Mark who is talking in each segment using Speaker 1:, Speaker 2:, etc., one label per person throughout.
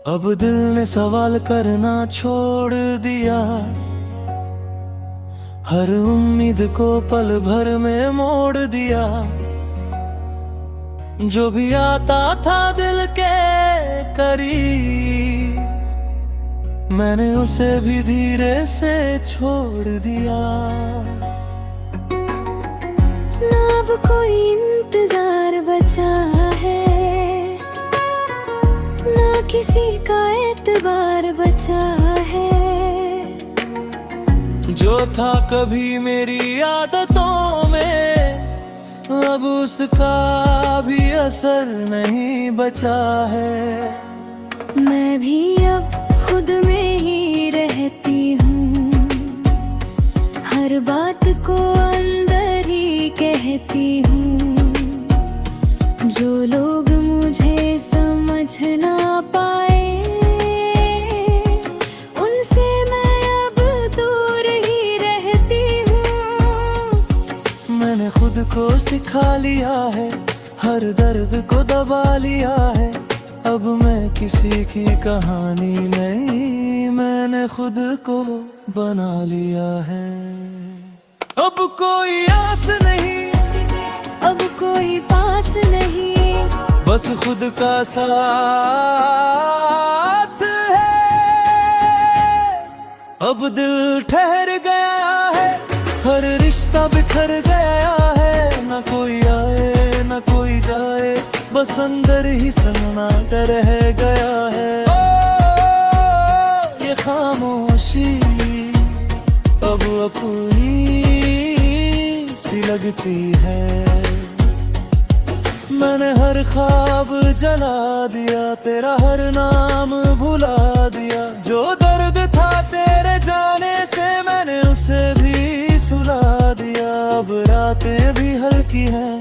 Speaker 1: अब दिल ने सवाल करना छोड़ दिया, हर उम्मीद को पल भर में मोड़ दिया। जो भी आता था दिल के करीब, मैंने उसे भी धीरे से छोड़ दिया।
Speaker 2: ना अब कोई इंतजार बचा है, ना किसी का एतबार बचा है।
Speaker 1: जो था कभी मेरी आदतों में, अब उसका भी असर नहीं बचा है।
Speaker 2: मैं भी अब खुद में ही रहती हूँ, हर बात को अंदर ही कहती हूँ। जो लोग मुझे समझ ना पाए, उनसे मैं अब दूर ही रहती हूँ।
Speaker 1: मैंने खुद को सिखा लिया है, हर दर्द को दबा लिया है। अब मैं किसी की कहानी नहीं, मैंने खुद को बना लिया है। अब कोई आस नहीं,
Speaker 2: अब कोई पास नहीं,
Speaker 1: बस खुद का साथ है। अब दिल ठहर गया है, हर रिश्ता बिखर गया है। न कोई आए न कोई जाए, बस अंदर ही सन्नाटा रह गया है। ओ, ये खामोशी अब अपनी सी लगती है। मैंने हर ख्वाब जला दिया, तेरा हर नाम भुला दिया। जो दर्द था तेरे जाने से, मैंने उसे भी सुला दिया। अब रातें भी हल्की हैं,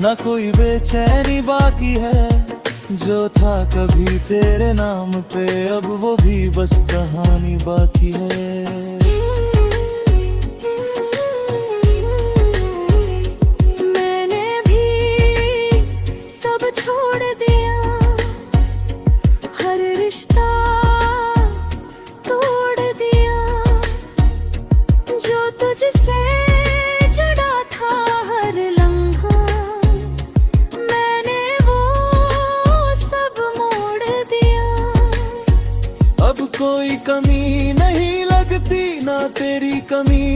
Speaker 1: ना कोई बेचैनी बाकी है। जो था कभी तेरे नाम पे, अब वो भी बस कहानी बाकी है।
Speaker 2: तुझसे जुड़ा था हर लम्हा, मैंने वो सब मोड़ दिया।
Speaker 1: अब कोई कमी नहीं लगती, ना तेरी कमी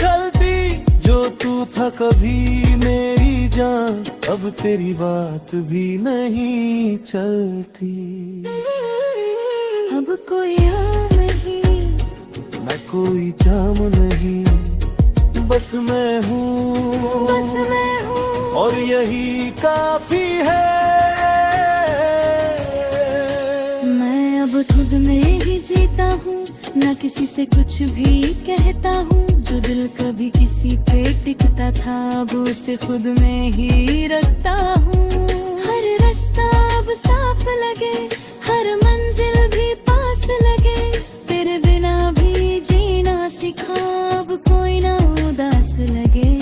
Speaker 1: खलती। जो तू था कभी मेरी जान, अब तेरी बात भी नहीं चलती।
Speaker 2: अब कोई आम नहीं,
Speaker 1: मैं कोई जाम नहीं, बस मैं हूँ,
Speaker 2: बस मैं हूँ,
Speaker 1: और यही काफी है।
Speaker 2: मैं अब खुद में ही जीता हूँ, ना किसी से कुछ भी कहता हूँ। जो दिल कभी किसी पे टिकता था, अब उसे खुद में ही रखता हूँ। हर रास्ता अब साफ लगे, हर मंजिल भी पास लगे। तेरे बिना भी जीना सिखा, अब कोई ना उदास लगे।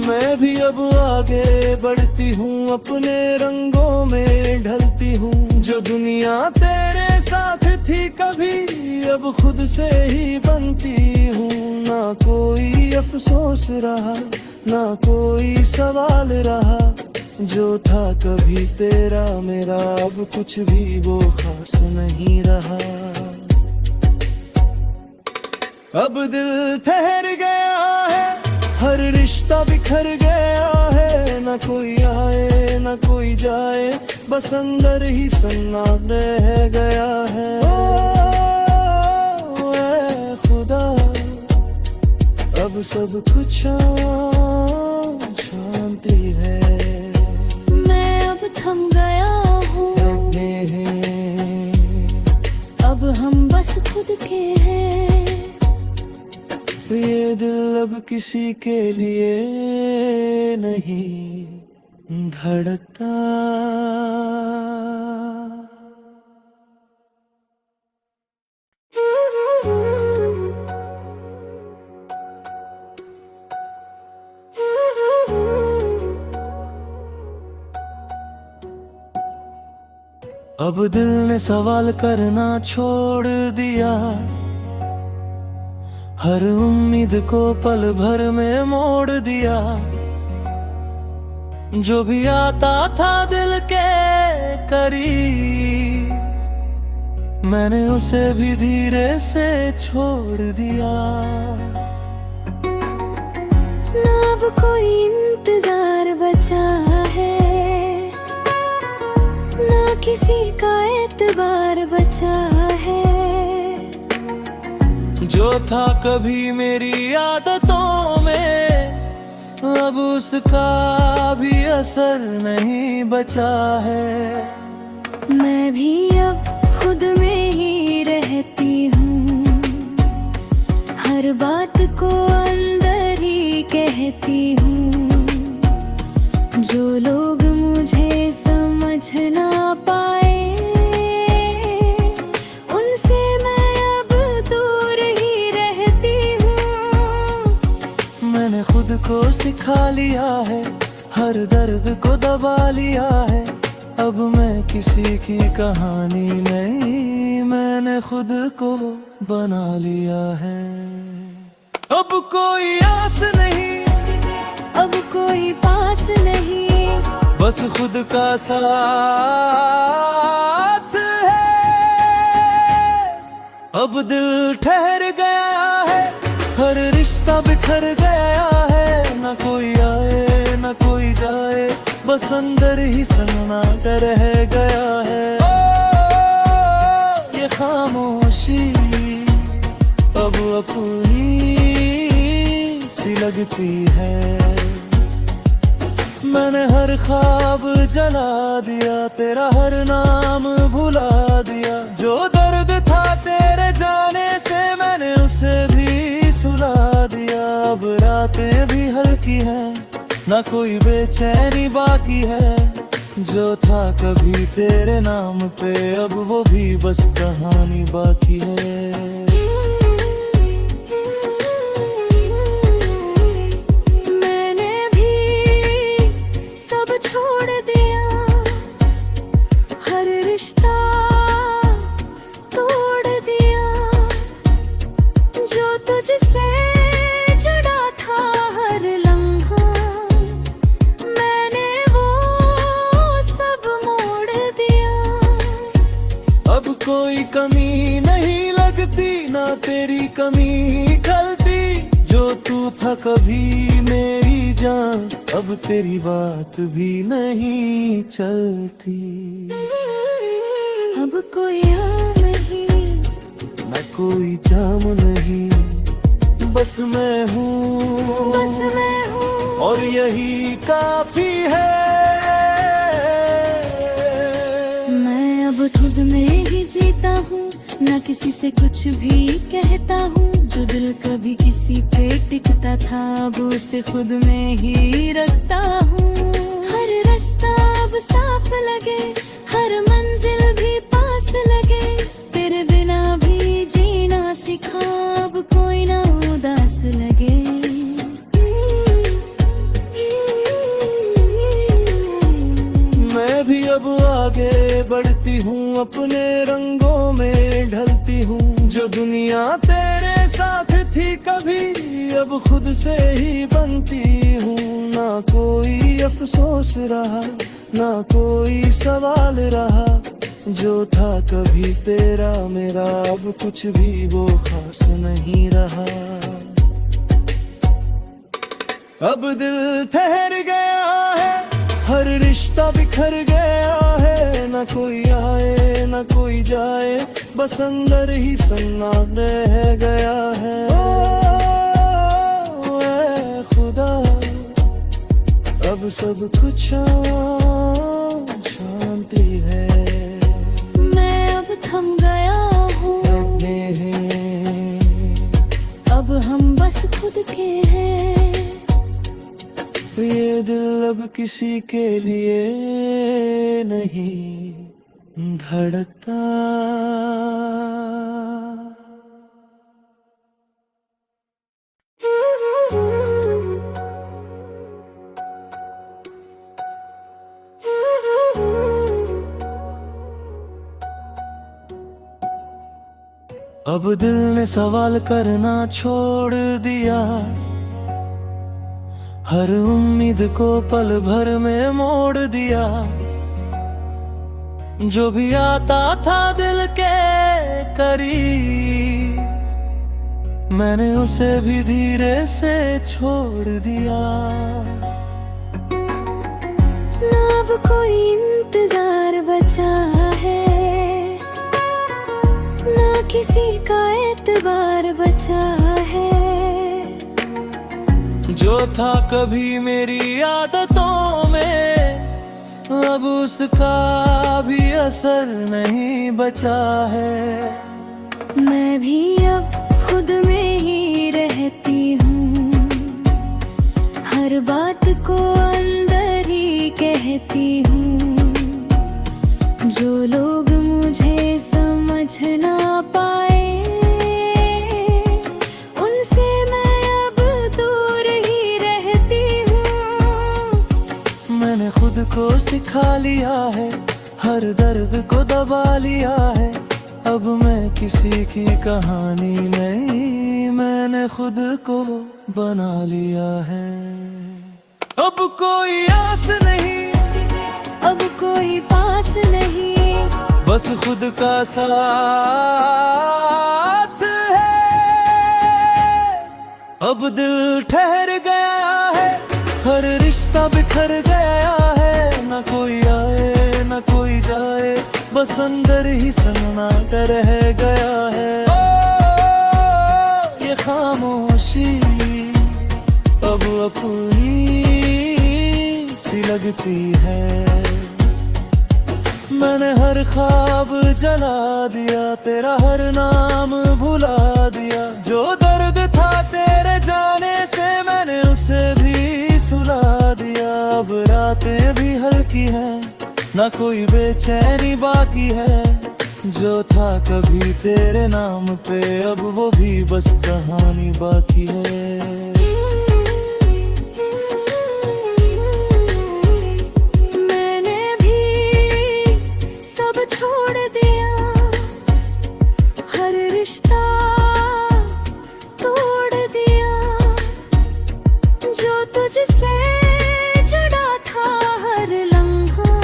Speaker 1: मैं भी अब आगे बढ़ती हूँ, अपने रंगों में ढलती हूँ। जो दुनिया तेरे साथ थी कभी, अब खुद से ही बनती हूँ। ना कोई अफसोस रहा, ना कोई सवाल रहा। जो था कभी तेरा मेरा, अब कुछ भी वो खास नहीं रहा। अब दिल ठहर गया है, हर रिश्ता बिखर गया है। न कोई आए न कोई जाए, बस अंदर ही सन्नाटा रह गया है। ओ ऐ खुदा, अब सब कुछ शांति है।
Speaker 2: मैं अब थम गया हूँ, अब हम बस खुद के हैं।
Speaker 1: ये दिल अब किसी के लिए नहीं धड़कता। अब दिल ने सवाल करना छोड़ दिया, हर उम्मीद को पल भर में मोड़ दिया। जो भी आता था दिल के करीब, मैंने उसे भी धीरे से छोड़ दिया।
Speaker 2: ना अब कोई इंतजार बचा है, ना किसी का एतबार बचा है।
Speaker 1: जो था कभी मेरी आदतों में, अब उसका भी असर नहीं बचा है।
Speaker 2: मैं भी अब खुद में ही रहती हूँ, हर बात को अंदर ही कहती हूँ। जो लोग मुझे समझ ना पाए, उनसे मैं अब दूर ही रहती हूँ।
Speaker 1: मैंने खुद को सिखा लिया है, हर दर्द को दबा लिया है। अब मैं किसी की कहानी नहीं, मैंने खुद को बना लिया है। अब कोई आस नहीं,
Speaker 2: अब कोई पास नहीं,
Speaker 1: बस खुद का साथ है। अब दिल ठहर गया है, हर रिश्ता बिखर गया है। ना कोई आए ना कोई जाए, बस अंदर ही सन्नाटा रह गया है। ओ, ये खामोशी अब अपनी सी लगती है। मैंने हर ख्वाब जला दिया, तेरा हर नाम भुला दिया। जो दर्द था तेरे जाने से, मैंने उसे भी सुला दिया। अब रातें भी हल्की हैं, ना कोई बेचैनी बाकी है। जो था कभी तेरे नाम पे, अब वो भी बस कहानी बाकी है।
Speaker 2: छोड़ दिया, हर रिश्ता तोड़ दिया। जो तुझसे जुड़ा था हर लम्हा, मैंने वो सब मोड़ दिया।
Speaker 1: अब कोई कमी नहीं लगती, ना तेरी कमी खलती। जो तू था कभी मेरी जान, अब तेरी बात भी नहीं चलती।
Speaker 2: अब कोई आम नहीं,
Speaker 1: मैं कोई जाम नहीं, बस मैं हूँ,
Speaker 2: बस मैं हूँ,
Speaker 1: और यही काफी है।
Speaker 2: मैं अब खुद में ही जीता हूँ, ना किसी से कुछ भी कहता हूँ। जो दिल कभी किसी पे टिकता था, अब उसे खुद में ही रखता हूँ। हर रास्ता अब साफ लगे, हर मंजिल भी पास लगे। तेरे बिना भी जीना सीखा, अब कोई ना उदास लगे।
Speaker 1: मैं भी अब आगे बढ़ती हूँ, अपने रंगों में ढलती हूँ। जो दुनिया तेरे साथ थी कभी, अब खुद से ही बनती हूँ। ना कोई अफसोस रहा, ना कोई सवाल रहा। जो था कभी तेरा मेरा, अब कुछ भी वो खास नहीं रहा। अब दिल ठहर गया है, हर रिश्ता बिखर गया है। ना कोई आए ना कोई जाए, बस अंदर ही सन्ना रह गया है। ओ ऐ खुदा, अब सब कुछ शांति है।
Speaker 2: मैं अब थम गया हूँ, अब हम बस खुद के हैं।
Speaker 1: ये दिल अब किसी के लिए नहीं धड़कता। अब दिल ने सवाल करना छोड़ दिया, हर उम्मीद को पल भर में मोड़ दिया। जो भी आता था दिल के करीब, मैंने उसे भी धीरे से छोड़ दिया।
Speaker 2: ना अब कोई इंतजार बचा है, ना किसी का एतबार बचा है।
Speaker 1: जो था कभी मेरी आदतों में, अब उसका भी असर नहीं बचा है।
Speaker 2: मैं भी अब खुद में ही रहती हूँ, हर बात को अंदर ही कहती हूँ। जो लोग मुझे समझ ना पाए, उनसे मैं अब दूर ही रहती हूँ।
Speaker 1: मैंने खुद को सिखा लिया है, हर दर्द को दबा लिया है। अब मैं किसी की कहानी नहीं, मैंने खुद को बना लिया है। अब कोई आस नहीं,
Speaker 2: अब कोई पास नहीं,
Speaker 1: बस खुद का साथ है। अब दिल ठहर गया है, हर रिश्ता बिखर गया है। न कोई आए न कोई जाए, बस अंदर ही सन्नाटा रह गया है। ओ, ये खामोशी अब अपनी सी लगती है। मैंने हर ख्वाब जला दिया, तेरा हर नाम भुला दिया। जो दर्द था तेरे जाने से, मैंने उसे भी सुला दिया। अब रातें भी हल्की हैं, ना कोई बेचैनी बाकी है। जो था कभी तेरे नाम पे, अब वो भी बस कहानी बाकी है।
Speaker 2: मैंने भी सब छोड़ दिया, हर रिश्ता तोड़ दिया। जो तुझसे जुड़ा था हर लम्हा,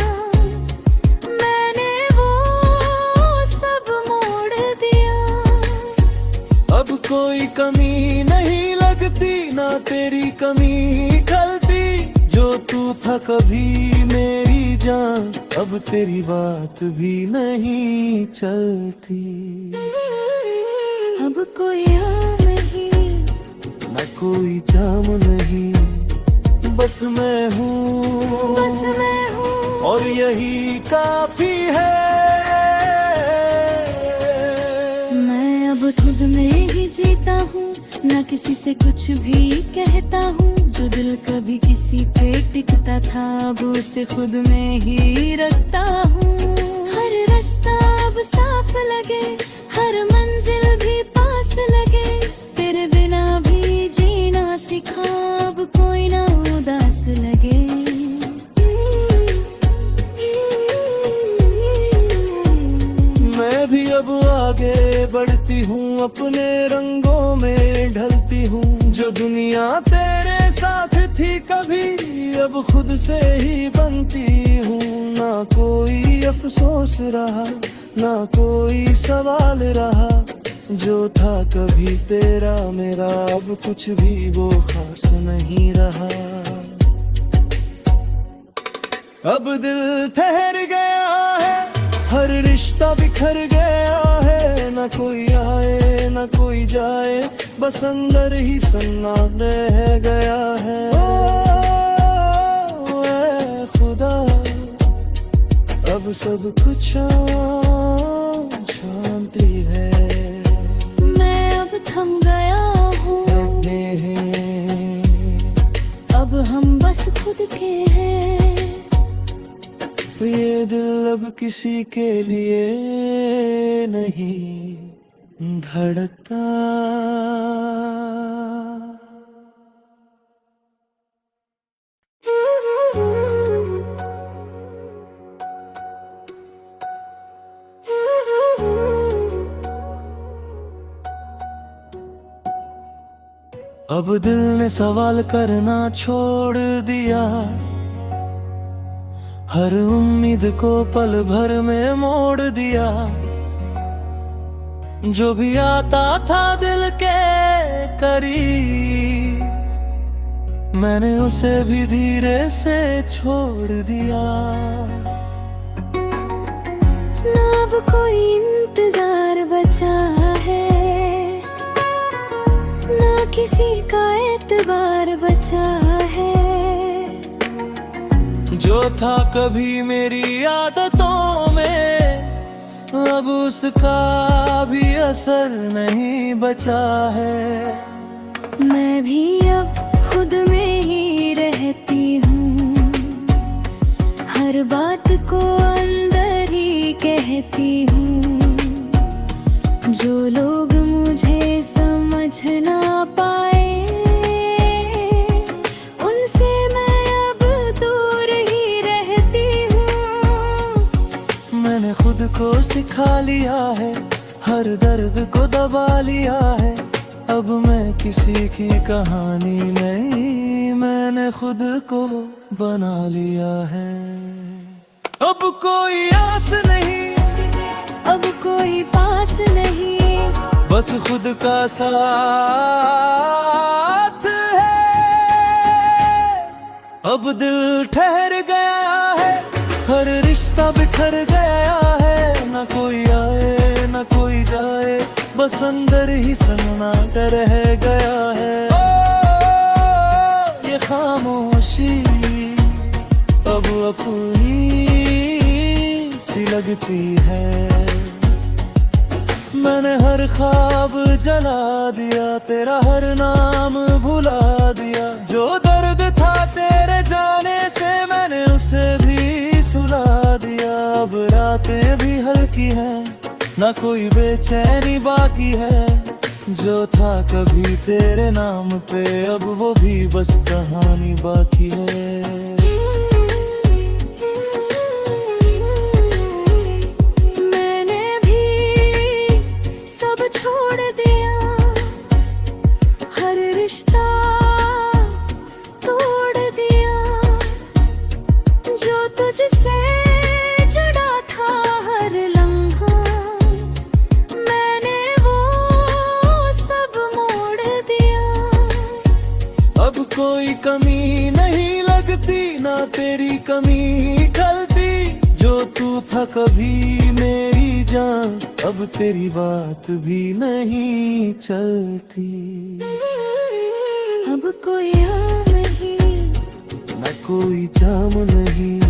Speaker 2: मैंने वो सब मोड़ दिया।
Speaker 1: अब कोई कमी नहीं लगती, ना तेरी कमी खलती। जो तू था कभी मेरी जान, अब तेरी बात भी नहीं चलती।
Speaker 2: अब कोई आम नहीं,
Speaker 1: न कोई जाम नहीं, बस मैं हूँ,
Speaker 2: बस मैं हूँ।
Speaker 1: और यही काफी है।
Speaker 2: मैं अब खुद में ही जीता हूँ, न किसी से कुछ भी कहता हूँ। जो दिल कभी किसी पे टिकता था, अब उसे खुद में ही रखता हूँ। हर रास्ता अब साफ लगे, हर मंजिल भी पास लगे। तेरे बिना भी जीना सीखा, अब कोई ना उदास लगे।
Speaker 1: मैं भी अब आगे बढ़ती हूँ, अपने रंगों में ढलती हूँ। जो दुनिया तेरे साथ थी कभी, अब खुद से ही बनती हूँ। ना कोई अफसोस रहा, ना कोई सवाल रहा। जो था कभी तेरा मेरा, अब कुछ भी वो खास नहीं रहा। अब दिल ठहर गया है, हर रिश्ता बिखर गया है। न कोई आए न कोई जाए, बस अंदर ही सन्ना रह गया है। ओ ऐ खुदा, अब सब कुछ शांति है।
Speaker 2: मैं अब थम गया हूँ, अब हम बस खुद के हैं।
Speaker 1: ये दिल अब किसी के लिए नहीं धड़कता। अब दिल ने सवाल करना छोड़ दिया, हर उम्मीद को पल भर में मोड़ दिया। जो भी आता था दिल के करीब, मैंने उसे भी धीरे से छोड़ दिया।
Speaker 2: ना अब कोई इंतजार बचा है, ना किसी का एतबार बचा है।
Speaker 1: जो था कभी मेरी आदतों में, अब उसका भी असर नहीं बचा है।
Speaker 2: मैं भी अब खुद में ही रहती हूँ, हर बात को अंदर ही कहती हूँ। जो लोग मुझे समझ ना पाए, उनसे मैं अब दूर ही रहती हूँ।
Speaker 1: मैंने खुद को सिखा लिया है, हर दर्द को दबा लिया है। अब मैं किसी की कहानी नहीं, मैंने खुद को बना लिया है। अब कोई आस नहीं,
Speaker 2: अब कोई पास नहीं,
Speaker 1: बस खुद का साथ है। अब दिल ठहर गया है, हर रिश्ता बिखर गया है। ना कोई आए ना कोई जाए, बस अंदर ही सन्नाटा रह गया है। ओ, ये खामोशी अब अपनी सी लगती है। मैंने हर ख्वाब जला दिया, तेरा हर नाम भुला दिया। जो दर्द था तेरे जाने से, मैंने उसे भी सुला दिया। अब रातें भी हल्की हैं, ना कोई बेचैनी बाकी है। जो था कभी तेरे नाम पे, अब वो भी बस कहानी बाकी है।
Speaker 2: छोड़ दिया, हर रिश्ता तोड़ दिया। जो तुझसे जुड़ा था हर लम्हा, मैंने वो सब मोड़ दिया।
Speaker 1: अब कोई कमी नहीं लगती, ना तेरी कमी खलती। जो तू था कभी मेरी जान, अब तेरी बात भी नहीं चलती।
Speaker 2: अब कोई आम नहीं,
Speaker 1: न कोई जाम नहीं,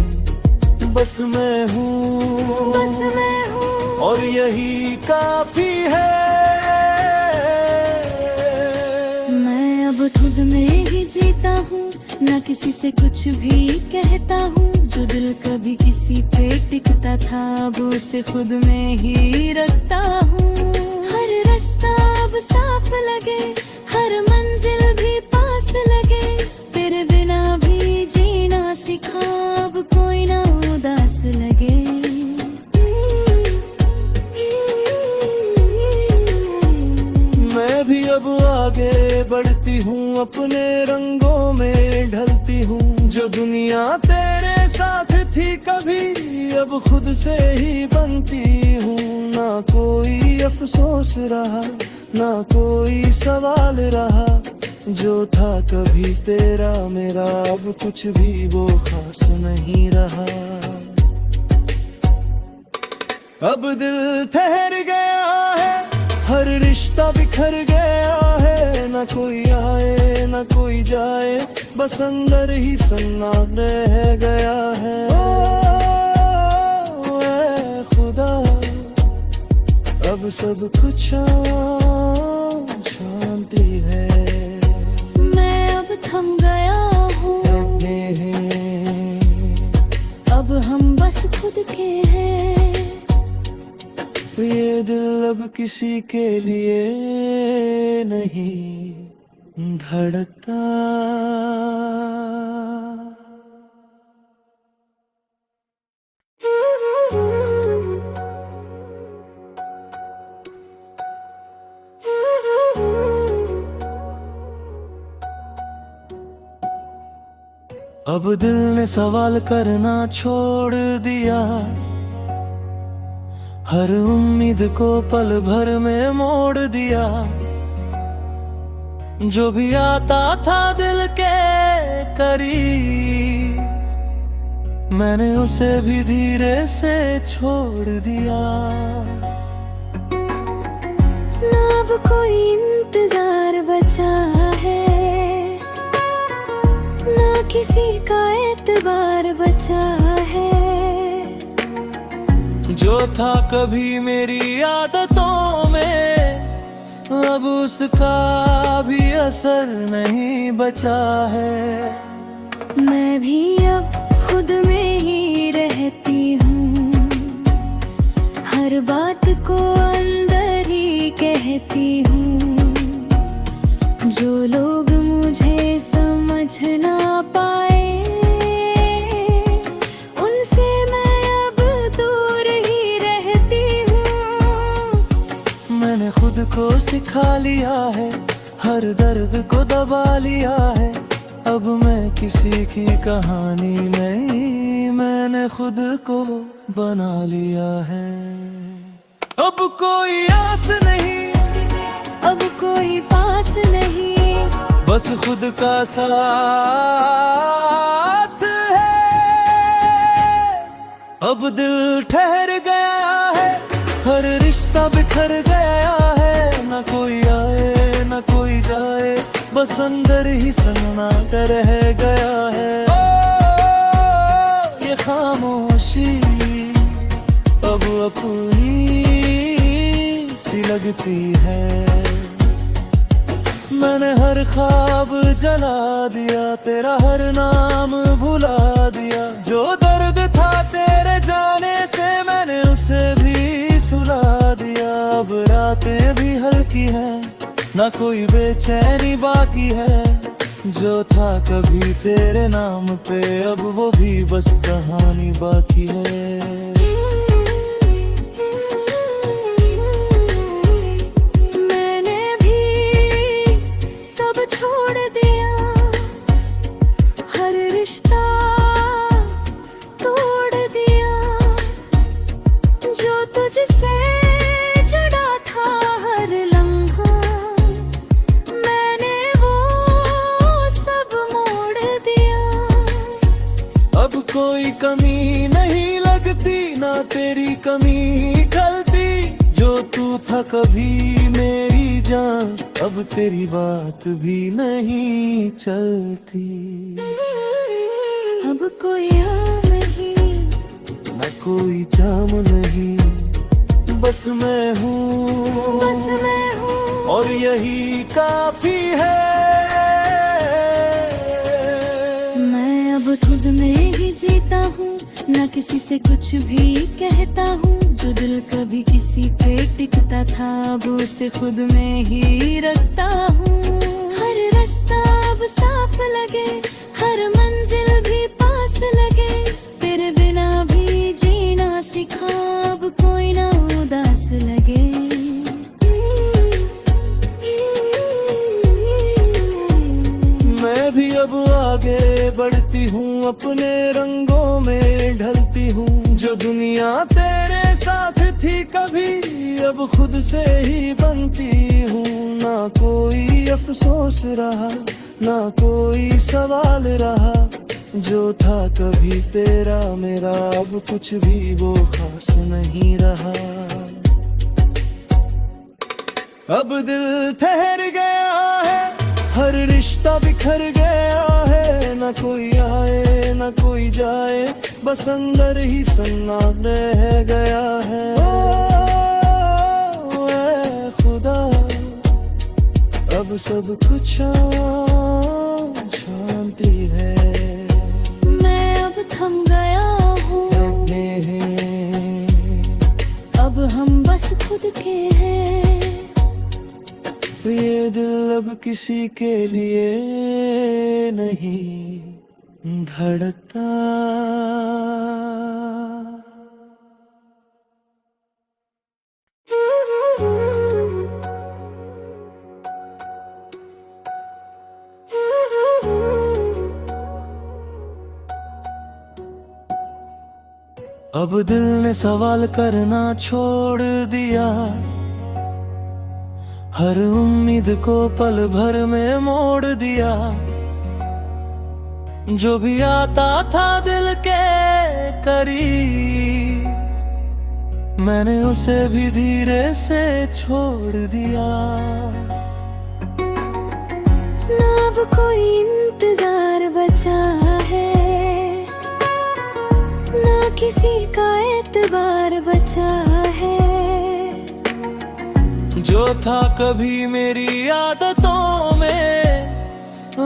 Speaker 1: बस मैं हूँ,
Speaker 2: बस मैं हूँ,
Speaker 1: और यही काफी है।
Speaker 2: मैं अब खुद में ही जीता हूँ, न किसी से कुछ भी कहता हूँ। जो दिल कभी किसी पे टिकता था, अब उसे खुद में ही रखता हूँ। हर रास्ता अब साफ लगे, हर मंजिल भी पास लगे। तेरे बिना भी जीना सीखा, अब कोई ना उदास लगे।
Speaker 1: मैं भी अब आगे बढ़ती हूँ, अपने रंगों में ढलती हूँ। जो दुनिया तेरे साथ थी कभी, अब खुद से ही बनती हूँ। ना कोई अफसोस रहा, ना कोई सवाल रहा। जो था कभी तेरा मेरा, अब कुछ भी वो खास नहीं रहा। अब दिल ठहर गया है, हर रिश्ता बिखर गया है। ना कोई आए ना कोई जाए, बस अंदर ही सन्नाटा रह गया है। ओ ऐ खुदा, अब सब कुछ शांति है।
Speaker 2: मैं अब थम गया हूँ, अब हम बस खुद के हैं।
Speaker 1: ये दिल अब किसी के लिए नहीं धड़कता। अब दिल ने सवाल करना छोड़ दिया, हर उम्मीद को पल भर में मोड़ दिया। जो भी आता था दिल के करीब, मैंने उसे भी धीरे से छोड़ दिया।
Speaker 2: ना अब कोई इंतजार बचा है, ना किसी का एतबार बचा है।
Speaker 1: जो था कभी मेरी आदतों में, अब उसका भी असर नहीं बचा है।
Speaker 2: मैं भी अब खुद में ही रहती हूँ, हर बात को अंदर ही कहती हूँ। जो लोग मुझे समझ ना पाए, उनसे मैं अब दूर ही रहती हूँ।
Speaker 1: मैंने खुद को सिखा लिया है, हर दर्द को दबा लिया है। अब मैं किसी की कहानी नहीं, मैंने खुद को बना लिया है। अब कोई आस नहीं,
Speaker 2: अब कोई पास नहीं,
Speaker 1: बस खुद का साथ है। अब दिल ठहर गया है, हर रिश्ता बिखर गया है। न कोई आए न कोई जाए, बस अंदर ही सन्नाटा रह गया है। ओ, ये खामोशी अब अपनी सी लगती है। मैंने हर ख्वाब जला दिया, तेरा हर नाम भुला दिया। जो दर्द था तेरे जाने से, मैंने उसे भी सुला दिया। अब रातें भी हल्की हैं, ना कोई बेचैनी बाकी है। जो था कभी तेरे नाम पे, अब वो भी बस कहानी बाकी है।
Speaker 2: तुझसे जुड़ा था हर लम्हा, मैंने वो सब मोड़ दिया।
Speaker 1: अब कोई कमी नहीं लगती, ना तेरी कमी खलती। जो तू था कभी मेरी जान, अब तेरी बात भी नहीं चलती।
Speaker 2: अब कोई आम नहीं,
Speaker 1: न कोई जाम नहीं, बस मैं हूँ,
Speaker 2: बस मैं हूँ,
Speaker 1: और यही काफी है।
Speaker 2: मैं अब खुद में ही जीता हूँ, न किसी से कुछ भी कहता हूँ। जो दिल कभी किसी पे टिकता था, अब उसे खुद में ही रखता हूँ। हर रास्ता अब साफ लगे, हर मंजिल भी पास लगे। तेरे बिना भी जीना सिखा, अब कोई ना उदास लगे।
Speaker 1: मैं भी अब आगे बढ़ती हूँ, अपने रंगों में ढलती हूँ। जो दुनिया तेरे साथ थी कभी, अब खुद से ही बनती हूँ। ना कोई अफसोस रहा, ना कोई सवाल रहा। जो था कभी तेरा मेरा, अब कुछ भी वो खास नहीं रहा। अब दिल ठहर गया है, हर रिश्ता बिखर गया है। न कोई आए न कोई जाए, बस अंदर ही सन्नाटा रह गया है। ओ ऐ खुदा, अब सब कुछ शांति है।
Speaker 2: मैं अब थम गया हूँ, अब हम बस खुद के हैं।
Speaker 1: ये दिल अब किसी के लिए नहीं धड़कता। अब दिल ने सवाल करना छोड़ दिया, हर उम्मीद को पल भर में मोड़ दिया। जो भी आता था दिल के करीब, मैंने उसे भी धीरे से छोड़ दिया।
Speaker 2: ना अब कोई इंतजार बचा है, ना किसी का एतबार बचा है।
Speaker 1: जो था कभी मेरी आदतों में,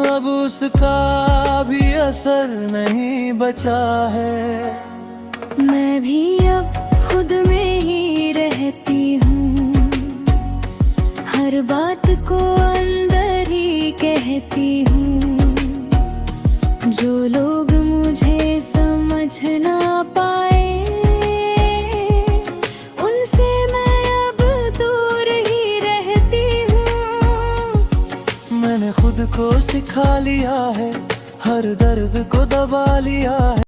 Speaker 1: अब उसका भी असर नहीं बचा है।
Speaker 2: मैं भी अब खुद में ही रहती हूँ, हर बात को अंदर ही कहती हूँ। जो लोग मुझे समझ ना पाए, उनसे मैं अब दूर ही रहती हूँ।
Speaker 1: मैंने खुद को सिखा लिया है, हर दर्द को दबा लिया है।